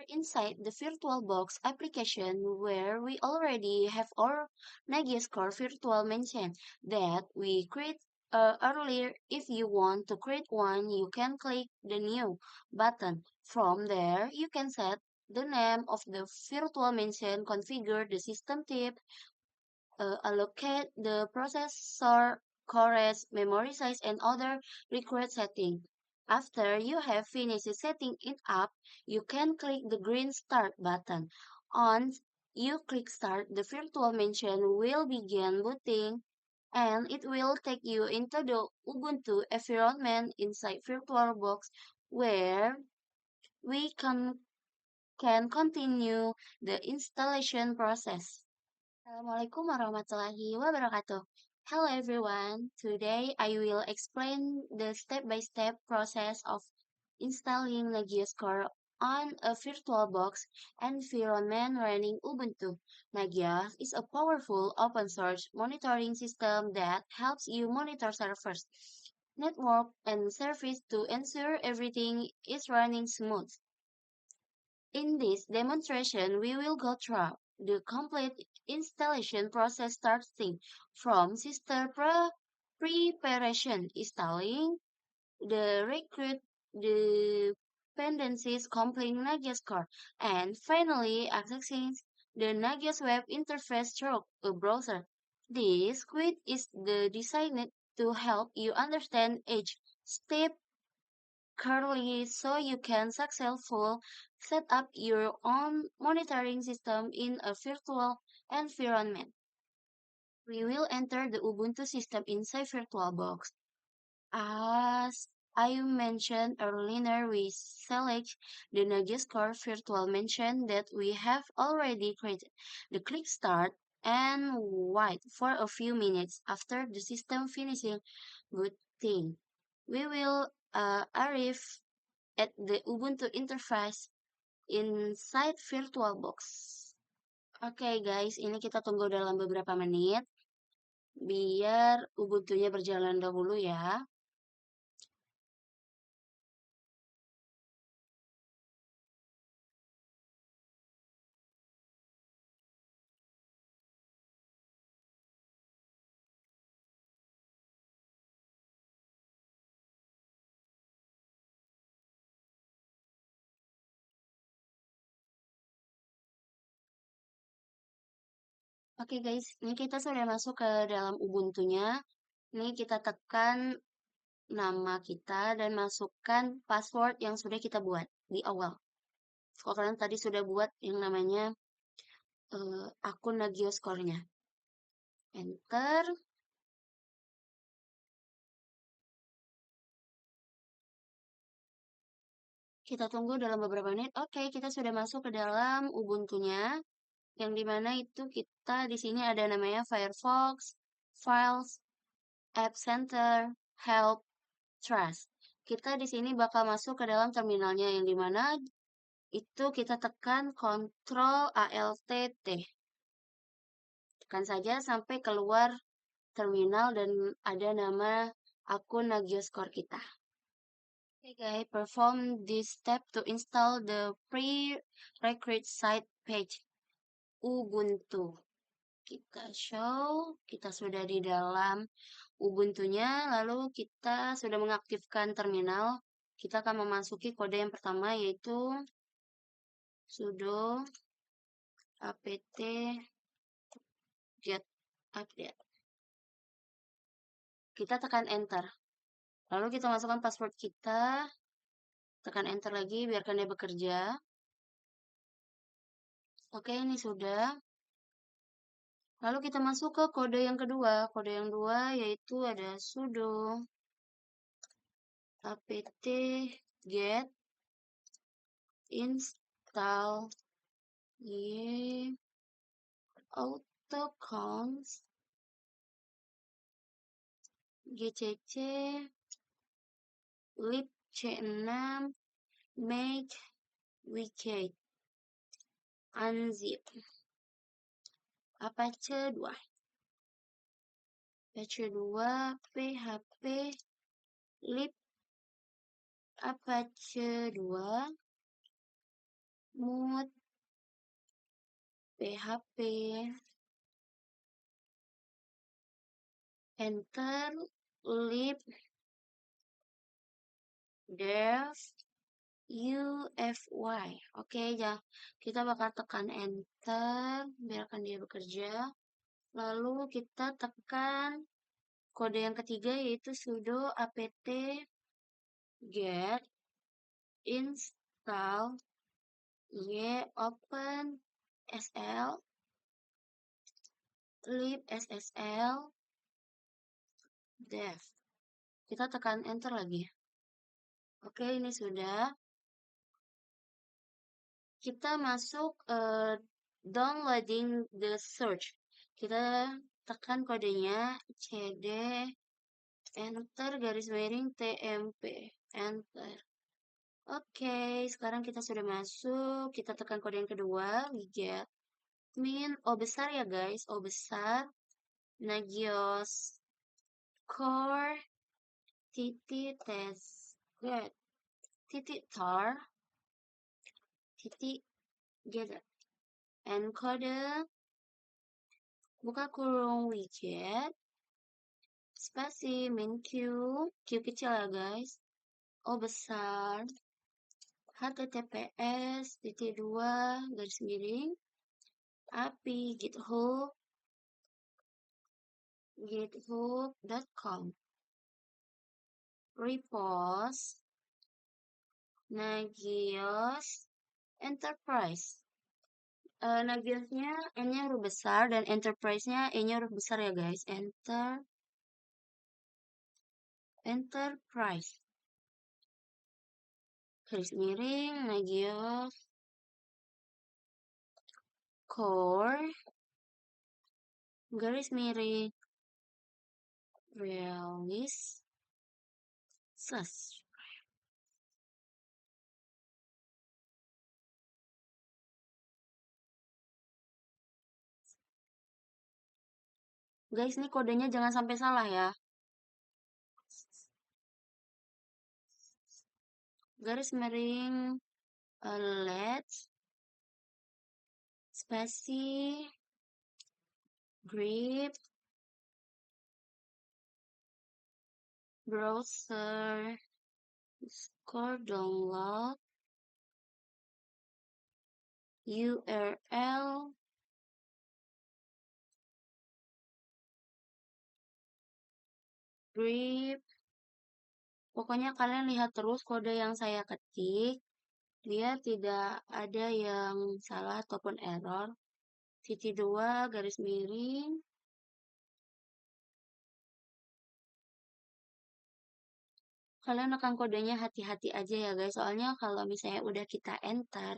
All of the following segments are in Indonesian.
inside the VirtualBox application where we already have our Nagioscore virtual machine that we create earlier. If you want to create one, you can click the new button. From there, you can set the name of the virtual machine, configure the system type, allocate the processor, storage, memory size, and other required settings. After you have finished setting it up, you can click the green Start button. Once you click Start, the virtual machine will begin booting and it will take you into the Ubuntu environment inside VirtualBox where we can continue the installation process. Assalamualaikum warahmatullahi wabarakatuh. Hello everyone. Today I will explain the step-by-step process of installing Nagios on a VirtualBox environment running Ubuntu. Nagios is a powerful open source monitoring system that helps you monitor servers, network, and service to ensure everything is running smooth. In this demonstration, we will go through the complete installation process starting from system preparation, installing the recruit dependencies, compiling Nagios core, and finally accessing the Nagios web interface through a browser. This quiz is designed to help you understand each step currently so you can successfully set up your own monitoring system in a virtual environment. We will enter the Ubuntu system inside VirtualBox. As I mentioned earlier, we select the Nagios Core virtual machine that we have already created. The click Start and wait for a few minutes after the system finishing booting. We will arrive at the Ubuntu interface inside VirtualBox. Oke guys, ini kita tunggu dalam beberapa menit biar Ubuntunya berjalan dahulu ya. Oke guys, ini kita sudah masuk ke dalam Ubuntunya. Ini kita tekan nama kita dan masukkan password yang sudah kita buat di awal. Kalau kalian tadi sudah buat yang namanya akun Nagios Core-nya. Enter. Kita tunggu dalam beberapa menit. Oke, kita sudah masuk ke dalam Ubuntunya. Yang dimana itu kita di sini ada namanya Firefox, Files, App Center, Help, Trust. Kita di sini bakal masuk ke dalam terminalnya yang dimana itu kita tekan Ctrl Alt T. Tekan saja sampai keluar terminal dan ada nama akun Nagios Core kita. Okay guys, perform this step to install the prerequisite site page Ubuntu. Kita show, kita sudah di dalam Ubuntunya, lalu kita sudah mengaktifkan terminal. Kita akan memasuki kode yang pertama yaitu sudo apt get update. Kita tekan enter. Lalu kita masukkan password kita. Tekan enter lagi, biarkan dia bekerja. Oke, ini sudah. Lalu kita masuk ke kode yang kedua. Kode yang kedua yaitu ada sudo apt get install y autoconst gcc lib c6 make wget unzip apache 2 apache 2 php lib apache 2 mood, PHP, enter, lib, dev, UFY. Oke, ya. Kita bakal tekan enter, biarkan dia bekerja. Lalu kita tekan kode yang ketiga yaitu sudo apt get install open sl libssl dev. Kita tekan enter lagi. Oke, ini sudah. Kita masuk downloading the search. Kita tekan kodenya cd enter garis miring tmp enter. Oke, sekarang kita sudah masuk. Kita tekan kode yang kedua, get min O besar ya guys, O besar. Nagios core titik test get titik tar titik get encode buka kurung widget spasi min q kecil ya guys, O besar, https titik dua garis miring api github.com repost Nagios Enterprise. Nagiosnya N-nya huruf besar dan Enterprise-nya E-nya huruf besar ya guys. Enterprise. Garis miring Nagios core garis miring release slash. Guys, ini kodenya jangan sampai salah ya. Garis miring let's spasi grip browser score download URL grip. Pokoknya kalian lihat terus kode yang saya ketik, dia tidak ada yang salah ataupun error. Titik dua garis miring kalian akan kodenya hati-hati aja ya guys, soalnya kalau misalnya udah kita enter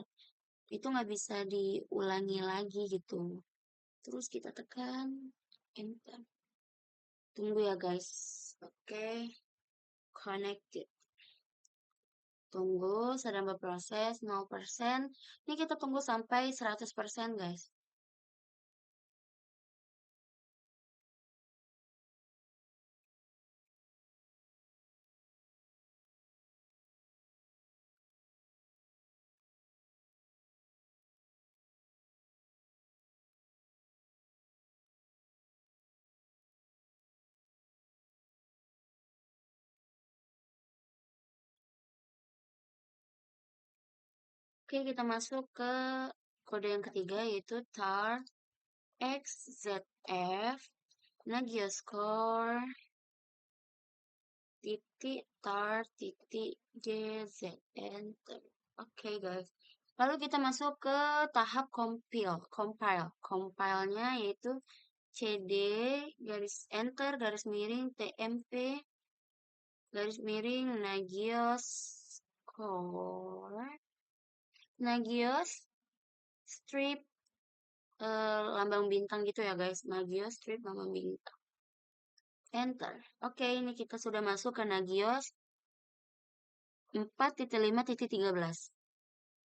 itu nggak bisa diulangi lagi gitu. Terus kita tekan enter, tunggu ya guys. Oke, connected, tunggu sedang berproses 0%. Ini kita tunggu sampai 100% guys. Oke, kita masuk ke kode yang ketiga yaitu tar xzf nagioscore titik tar titik gz enter. Oke guys, lalu kita masuk ke tahap compile-nya yaitu cd garis enter garis miring tmp garis miring nagios strip lambang bintang gitu ya guys, nagios strip lambang bintang enter. Oke, ini kita sudah masuk ke nagios 4.5.13.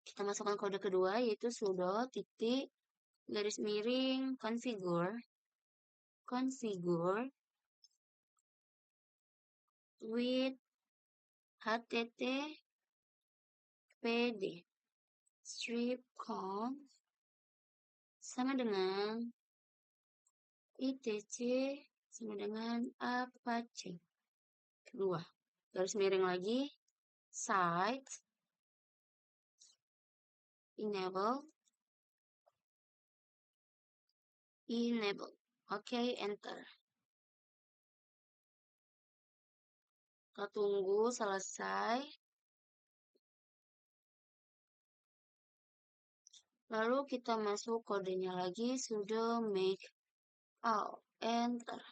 Kita masukkan kode kedua yaitu sudo titik garis miring configure with httpd strip conf sama dengan ITC sama dengan Apache. Kedua, garis miring lagi, site, enable. Oke, enter. Kita tunggu selesai. Lalu kita masuk kodenya lagi, sudo make all, enter.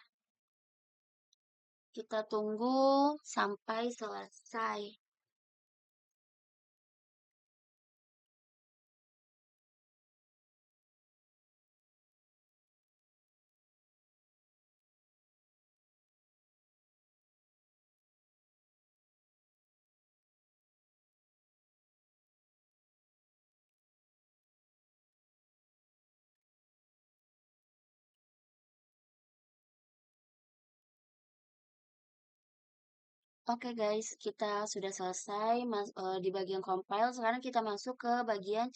Kita tunggu sampai selesai. Oke guys, kita sudah selesai di bagian compile. Sekarang kita masuk ke bagian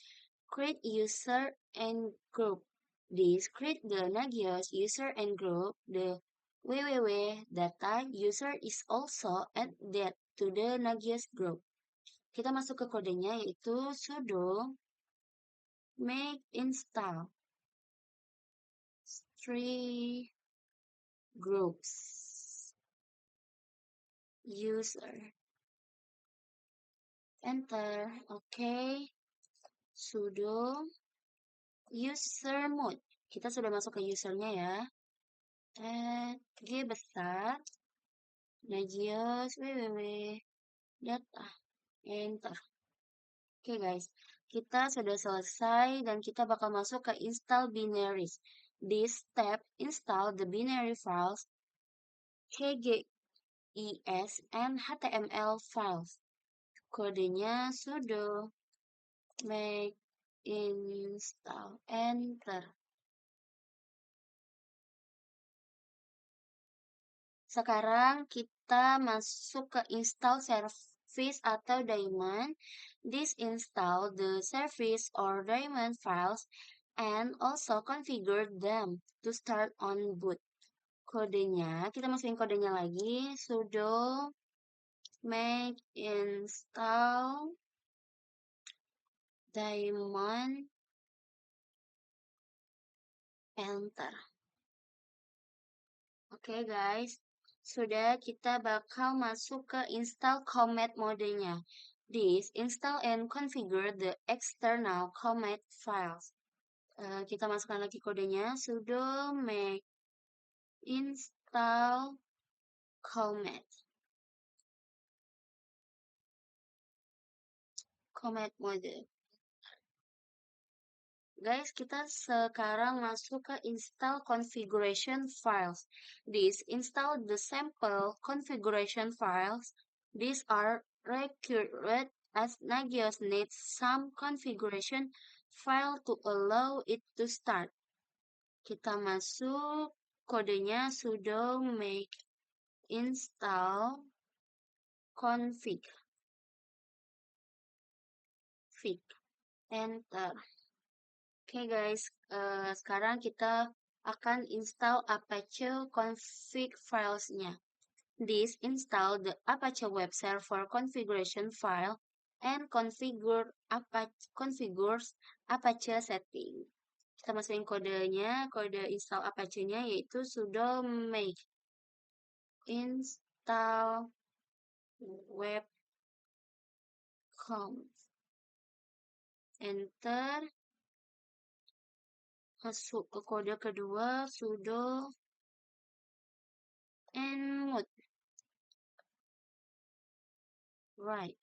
create user and group. This create the Nagios user and group. The www data user is also added to the Nagios group. Kita masuk ke kodenya yaitu sudo make install three groups user, enter. Oke, sudo user mode. Kita sudah masuk ke usernya ya. G besar, Nagios www data, enter. Oke guys, kita sudah selesai dan kita bakal masuk ke install binaries. This step install the binary files KGIS and HTML files. Kodenya sudo make install, enter. Sekarang kita masuk ke install service atau daemon. This install the service or daemon files and also configure them to start on boot. Kodenya, kita masukin kodenya lagi, sudo make install daemon, enter. Oke guys, sudah kita bakal masuk ke install commit modenya. This install and configure the external commit files. Kita masukkan lagi kodenya, sudo make install commit mode. Guys, kita sekarang masuk ke install configuration files. This install the sample configuration files. These are required as Nagios needs some configuration file to allow it to start. Kita masuk, kodenya sudo make install config. Enter. Oke guys, sekarang kita akan install Apache config filesnya. This install the Apache web server configuration file and configures Apache setting. Kita masukin kodenya, kode install Apache-nya yaitu sudo make install web conf, enter. Masuk ke kode kedua, sudo nmod, right,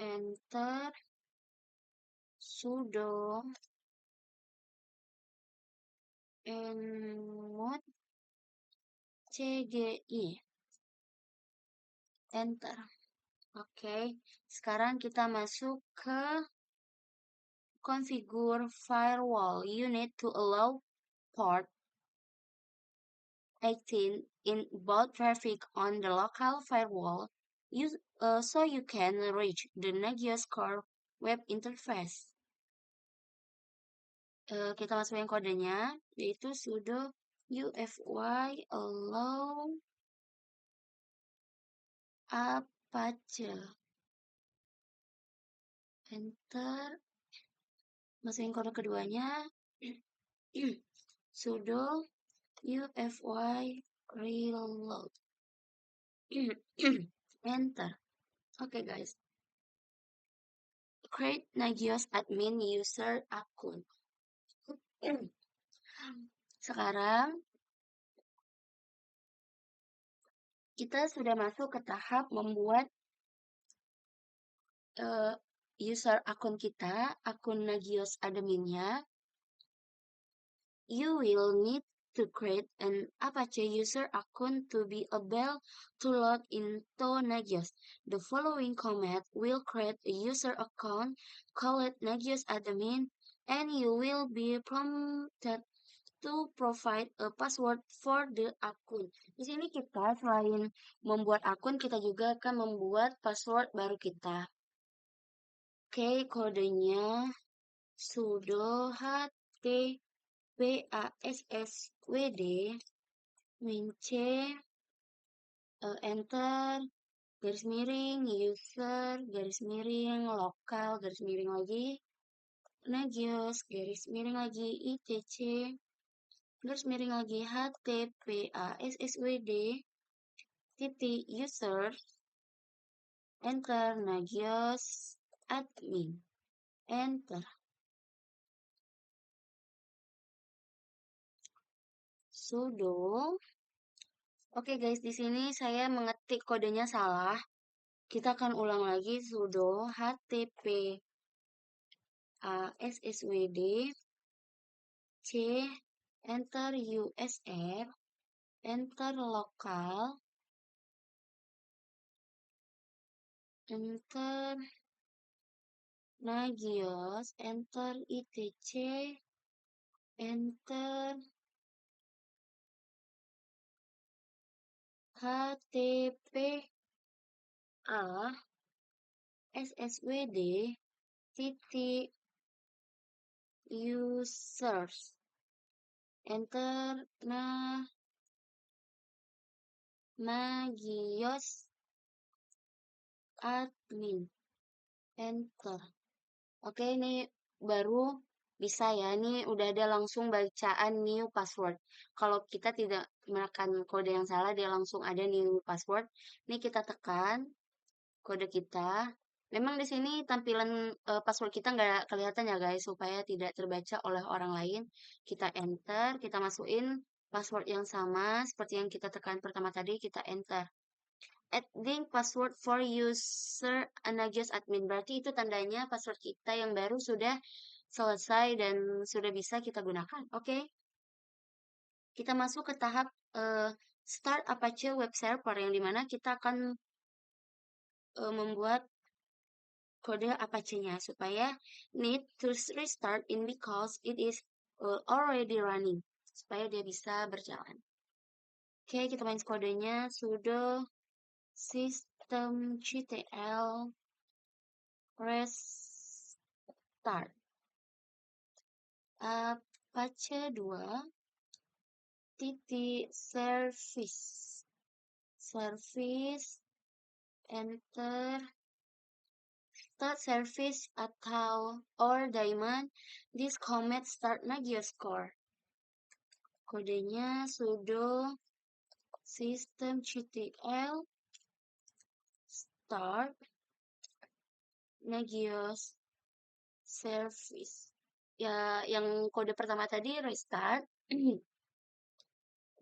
enter, sudo nmod cgi, enter. Oke, sekarang kita masuk ke configure firewall unit to allow port 18 inbound traffic on the local firewall so you can reach the Nagios core web interface. Kita masukin kodenya, yaitu sudo UFY allow Apache. Enter. Masukin kode keduanya. Sudo UFY reload. Enter. Oke guys. Create Nagios admin user account. Sekarang kita sudah masuk ke tahap membuat user akun kita, akun Nagios adminnya. You will need to create an Apache user account to be able to log into Nagios. The following command will create a user account, call it Nagios admin, and you will be prompted to provide a password for the akun. Di sini kita selain membuat akun, kita juga akan membuat password baru kita. Oke, kodenya sudo httpasswd minc enter garis miring user garis miring lokal garis miring lagi Nagios garis miring lagi itc garis miring lagi httpasswd titik user enter Nagios admin enter sudo. Oke guys, di sini saya mengetik kodenya salah. Kita akan ulang lagi sudo httpasswd c enter usr enter lokal enter Nagios enter itc enter httpasswd titik users enter Nagios admin enter. Oke, ini baru bisa ya. Ini udah ada langsung bacaan new password. Kalau kita tidak menekan kode yang salah, dia langsung ada new password. Ini kita tekan kode kita. Memang di sini tampilan password kita nggak kelihatan ya guys, supaya tidak terbaca oleh orang lain. Kita enter, kita masukin password yang sama seperti yang kita tekan pertama tadi, kita enter. Adding password for user Nagios admin. Berarti itu tandanya password kita yang baru sudah selesai dan sudah bisa kita gunakan. Oke. Kita masuk ke tahap Start Apache Web Server yang dimana kita akan membuat kode Apache-nya supaya need to restart in because it is already running. Supaya dia bisa berjalan. Oke, kita main kodenya sudo systemctl restart Apache 2 titik service enter start service atau or daemon this command start Nagios core. Kodenya sudo systemctl start Nagios service. Ya, yang kode pertama tadi restart.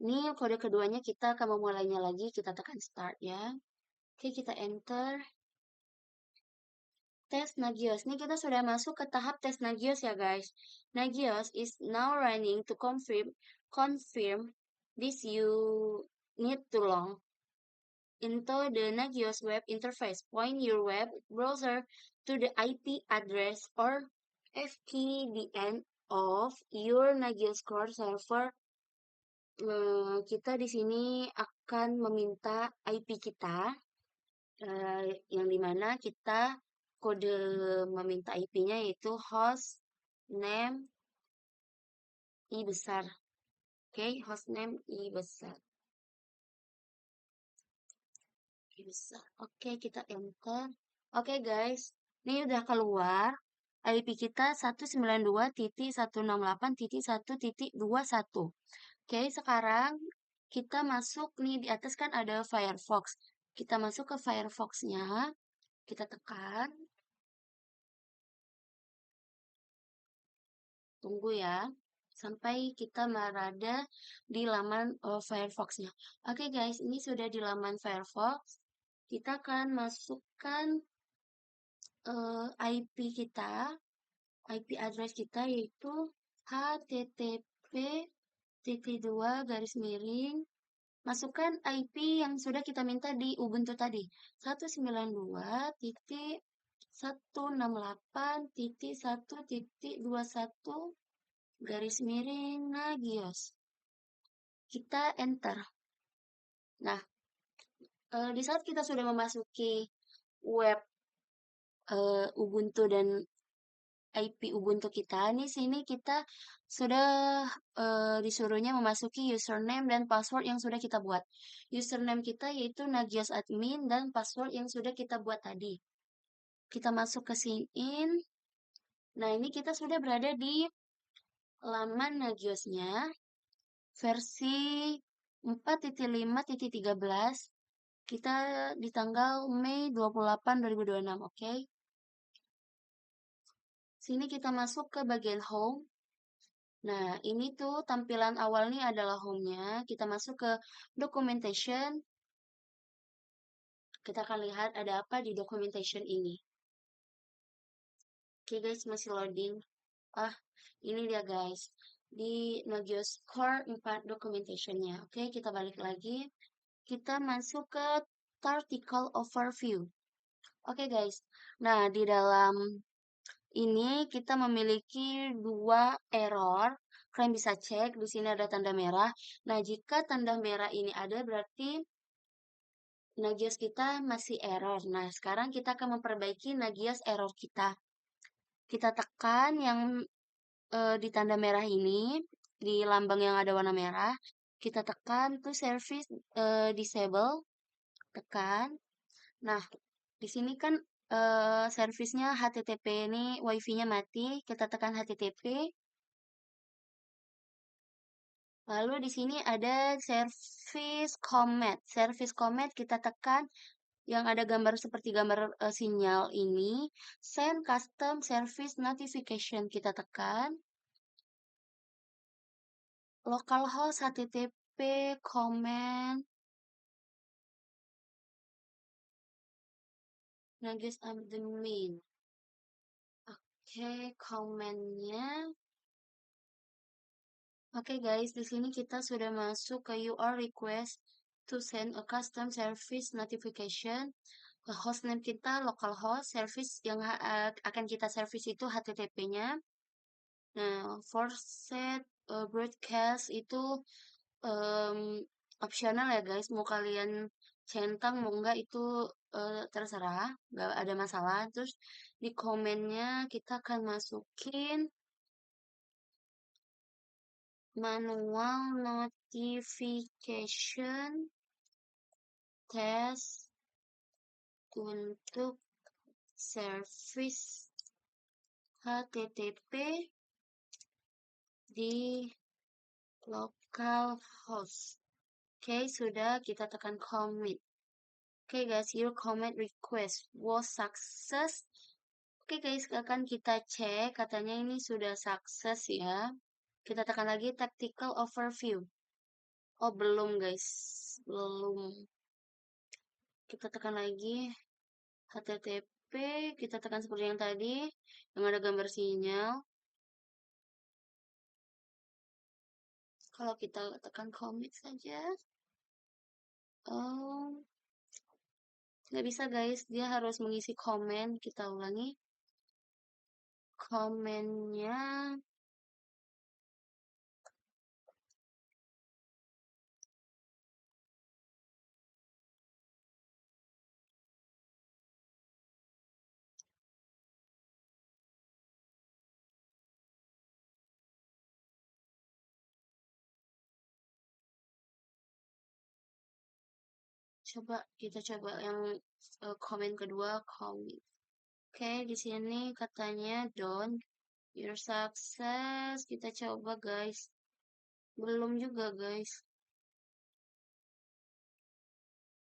Ini kode keduanya kita akan memulainya lagi, kita tekan start ya. Oke, kita enter. Tes Nagios. Ini kita sudah masuk ke tahap tes Nagios ya guys. Nagios is now running to confirm this you need to log into the Nagios web interface. Point your web browser to the IP address or FQDN of your Nagios core server. Kita di sini akan meminta IP kita yang dimana kita kode meminta IP-nya yaitu host name I besar. Oke, host name I besar. I besar. Oke, kita enter. Oke, guys. Ini udah keluar. IP kita 192.168.1.21. Oke, sekarang kita masuk nih di atas kan ada Firefox. Kita masuk ke Firefox-nya. Kita tekan. Tunggu ya. Sampai kita berada di laman Firefox-nya. Oke guys, ini sudah di laman Firefox. Kita akan masukkan IP kita, IP address kita yaitu http://. Masukkan IP yang sudah kita minta di Ubuntu tadi. 192.1.1.21 Kita enter. Nah, di saat kita sudah memasuki web Ubuntu dan IP Ubuntu kita, di sini kita sudah disuruhnya memasuki username dan password yang sudah kita buat. Username kita yaitu Nagios Admin dan password yang sudah kita buat tadi. Kita masuk ke sign in. Nah, ini kita sudah berada di laman Nagiosnya versi 4.5.13. Kita di tanggal Mei 28, 2026, oke? Sini kita masuk ke bagian home. Nah, ini tuh tampilan awalnya adalah home-nya. Kita masuk ke documentation. Kita akan lihat ada apa di documentation ini. Oke guys, masih loading. Ini dia guys. Di Nagios Core 4 documentation-nya. Oke, kita balik lagi. Kita masuk ke article overview. Oke guys. Nah, di dalam ini kita memiliki dua error. Kalian bisa cek, di sini ada tanda merah. Nah, jika tanda merah ini ada, berarti Nagios kita masih error. Nah, sekarang kita akan memperbaiki Nagios error kita. Kita tekan yang di tanda merah ini, di lambang yang ada warna merah. Kita tekan to service disable. Tekan. Nah, di sini kan servisnya HTTP ini wifi-nya mati. Kita tekan HTTP. Lalu di sini ada service command. Service command kita tekan yang ada gambar seperti gambar sinyal ini. Send custom service notification kita tekan. Localhost HTTP command. Nagios admin. Oke, commandnya. Oke guys, di sini kita sudah masuk ke UR request to send a custom service notification. Hostname kita localhost, service yang akan kita service itu HTTP-nya. Nah, forset broadcast itu opsional ya guys. Mau kalian centang, mau enggak itu terserah, nggak ada masalah. Terus di komennya kita akan masukin manual notification test untuk service HTTP di localhost. Oke, sudah kita tekan commit. Oke guys, your commit request was success. Oke guys, akan kita cek, katanya ini sudah sukses ya. Kita tekan lagi tactical overview. Oh, belum guys. Belum. Kita tekan lagi HTTP, kita tekan seperti yang tadi, yang ada gambar sinyal. Kalau kita tekan commit saja. Nggak bisa guys, dia harus mengisi komen. Kita ulangi. Komennya kita coba yang komen kedua, komen. Oke, di sini katanya don't your success. Kita coba guys. Belum juga guys.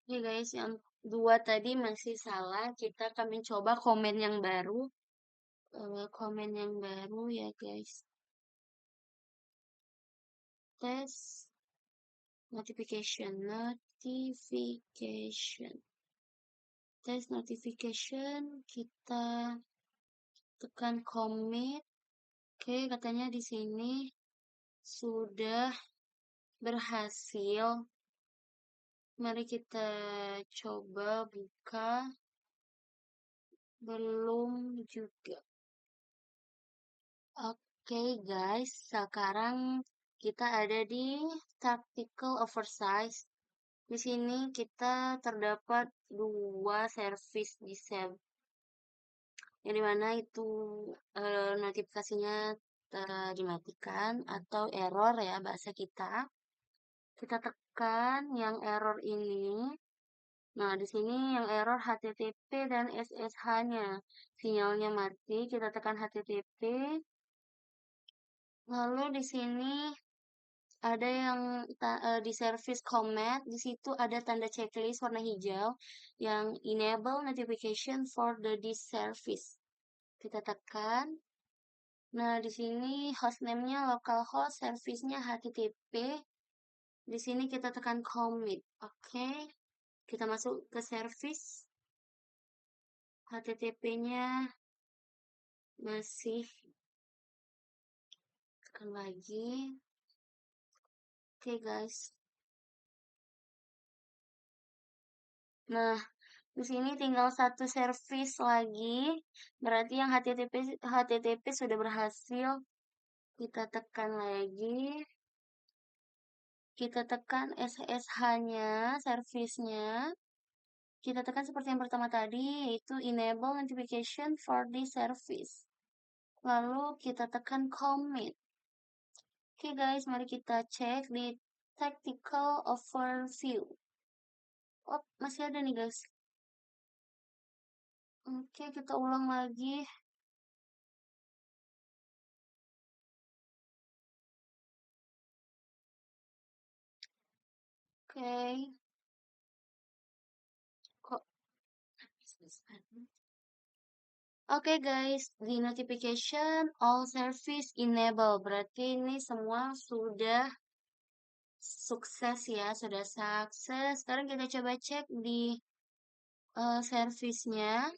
Oke guys, yang dua tadi masih salah. Kita akan mencoba komen yang baru. Komen yang baru ya guys. Tes notification. Tes notification. Kita tekan commit. Oke, katanya di sini sudah berhasil. Mari kita coba buka. Belum juga. Oke guys, sekarang kita ada di tactical oversize. Di sini kita terdapat dua service di save, yang dimana itu notifikasinya dimatikan atau error ya bahasa kita. Kita tekan yang error ini. Nah, di sini yang error HTTP dan SSH-nya. Sinyalnya mati, kita tekan HTTP. Lalu di sini ada yang di service command, di situ ada tanda checklist warna hijau yang enable notification for this service. Kita tekan. Nah, di sini hostname-nya localhost, service-nya HTTP. Di sini kita tekan commit. Oke. Kita masuk ke service. HTTP-nya masih tekan lagi. Oke, guys. Nah, di sini tinggal satu service lagi. Berarti yang HTTP sudah berhasil. Kita tekan lagi. Kita tekan SSH-nya, service-nya. Kita tekan seperti yang pertama tadi, yaitu enable notification for this service. Lalu kita tekan commit. Oke guys, mari kita cek di tactical overview. Oh, masih ada nih guys. Oke, kita ulang lagi. Oke. Kok Oke guys, di notification all service enable. Berarti ini semua sudah sukses ya, sudah sukses. Sekarang kita coba cek di service-nya.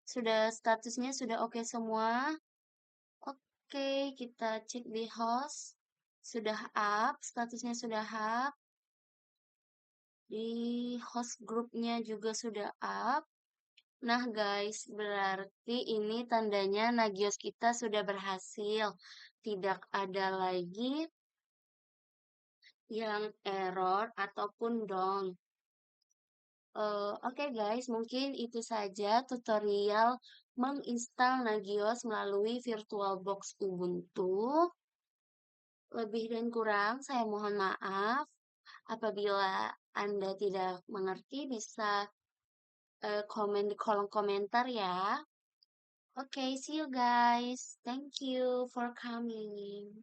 Statusnya sudah oke semua. Oke, kita cek di host. Sudah up, statusnya sudah up. Di host grupnya juga sudah up. Nah guys, berarti ini tandanya Nagios kita sudah berhasil. Tidak ada lagi yang error ataupun down. Oke guys, mungkin itu saja tutorial menginstal Nagios melalui VirtualBox Ubuntu. Lebih dan kurang saya mohon maaf. Apabila Anda tidak mengerti, bisa komen di kolom komentar ya. Okay, see you guys. Thank you for coming.